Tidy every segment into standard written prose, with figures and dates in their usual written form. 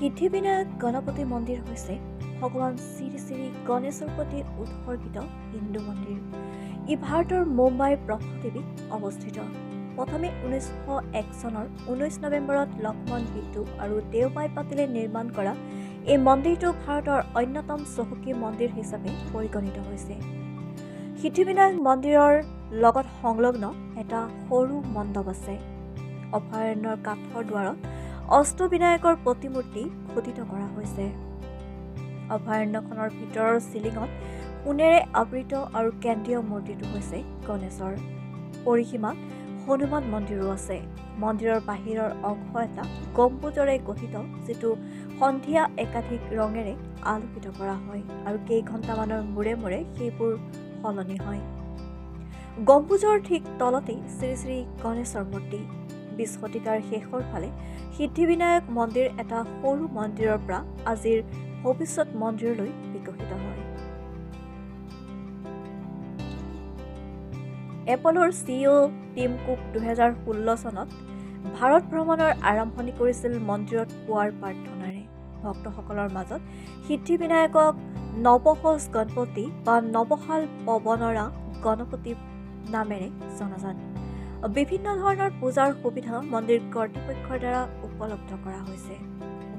সিদ্ধিবিনায়ক গণপতি মন্দিৰ হৈছে ভগৱান শ্ৰী শ্ৰী গণেশৰ প্ৰতি উৎসৰ্গিত হিন্দু মন্দিৰ। ই ভাৰতৰ মুম্বাইৰ প্ৰভাদেৱীত অৱস্থিত। প্ৰথমে 1901 চনৰ 19 নৱেম্বৰত লক্ষ্মণ বিট্টু আৰু দেওবাই পাটিলে নিৰ্মাণ কৰা এই মন্দিৰটো ভাৰতৰ অন্যতম চহকী মন্দিৰ হিচাপে পৰিগণিত হৈছে। সিদ্ধিবিনায়ক মন্দিৰৰ লগত সংলগ্ন এটা সৰু মণ্ডপ আছে। অভয়াৰণ্যৰ কাঠৰ দুৱাৰত অষ্টবিনায়কৰ প্ৰতিমূৰ্তি খোদিত কৰা হৈছে। অভয়াৰণ্যখনৰ ভিতৰৰ চিলিঙত সোণেৰে আবৃত আৰু কেন্দ্ৰীয় মূৰ্তিটো হৈছে গণেশৰ। পৰিসীমাত হনুমান মন্দিৰো আছে। মন্দিৰৰ বাহিৰৰ অংশ এটা গম্বুজৰে গঠিত, যিটো সন্ধিয়া একাধিক ৰঙেৰে আলোকিত কৰা হয় আৰু কেইঘণ্টামানৰ মূৰে মূৰে সেইবোৰ সলনি হয়। গম্বুজৰ ঠিক তলতেই শ্ৰী শ্ৰী গণেশৰ মূৰ্তি। 20 শতিকাৰ শেষৰ ফালে সিদ্ধিবিনায়ক মন্দিৰ এটা সৰু মন্দিৰৰ পৰা আজিৰ ভৱিষ্যত মন্দিৰলৈ বিকশিত হয়। এপলৰ CEO টিম কুক 2016 চনত ভাৰত ভ্ৰমণৰ আৰম্ভণি কৰিছিল মন্দিৰত পোৱাৰ প্ৰাৰ্থনাৰে। ভক্তসকলৰ মাজত সিদ্ধিবিনায়কক নৱসজ গণপতি বা নৱশাল পৱনৰা গণপতি নামেৰে জনাজাত। বিভিন্ন ধৰণৰ পূজাৰ সুবিধা মন্দিৰ কৰ্তৃপক্ষৰ দ্বাৰা উপলব্ধ কৰা হৈছে।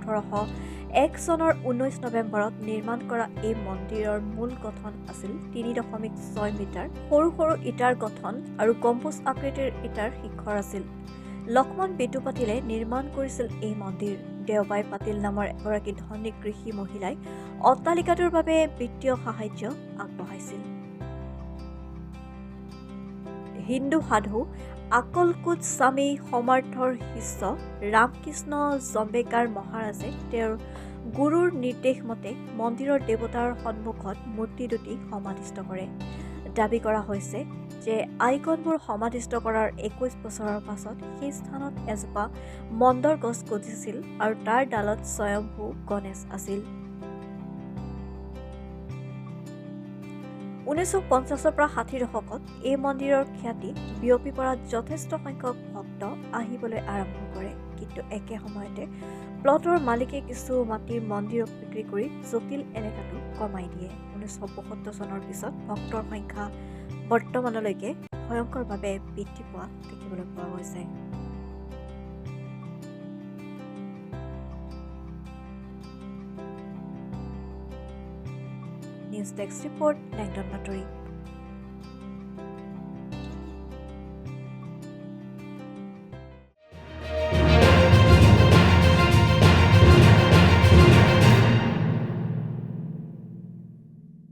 1801 চনৰ 19 নৱেম্বৰত নিৰ্মাণ কৰা এই মন্দিৰৰ মূল গঠন আছিল 3.6 মিটাৰ সৰু সৰু ইটাৰ গঠন আৰু গম্বুজ আকৃতিৰ ইটাৰ শিখৰ আছিল। লক্ষ্মণ বিট্টু পাটিলে নিৰ্মাণ কৰিছিল এই মন্দিৰ। দেওবাই পাটিল নামৰ এগৰাকী ধনী কৃষি মহিলাই অট্টালিকাটোৰ বাবে বিত্তীয় সাহায্য আগবঢ়াইছিল। হিন্দু সাধু আকলকোট স্বামী সমাৰ্থৰ শিষ্য ৰামকৃষ্ণ জম্বেকাৰ মহাৰাজে তেওঁৰ গুৰুৰ নিৰ্দেশ মতে মন্দিৰৰ দেৱতাৰ সন্মুখত মূৰ্তি দুটি সমাধিস্থ কৰে। দাবী কৰা হৈছে যে আইকনবোৰ সমাধিস্থ কৰাৰ 21 বছৰৰ পাছত সেই স্থানত এজোপা মন্দৰ গছ গজিছিল আৰু তাৰ ডালত স্বয়ম্ভূ গণেশ আছিল। 1950 পৰা 60 দশকত এই মন্দিৰৰ খ্যাতি বিয়পি পৰাত যথেষ্ট সংখ্যক ভক্ত আহিবলৈ আৰম্ভ কৰে। কিন্তু একে সময়তে প্লটৰ মালিকে কিছু মাটি মন্দিৰক বিক্ৰী কৰি জটিল এলেকাটো কমাই দিয়ে। 1972 চনৰ পিছত ভক্তৰ সংখ্যা বৰ্তমানলৈকে ভয়ংকৰভাৱে বৃদ্ধি পোৱা দেখিবলৈ পোৱা গৈছে। নিউজ ডেস্ক ৰিপৰ্ট, লেংডন বাতৰি।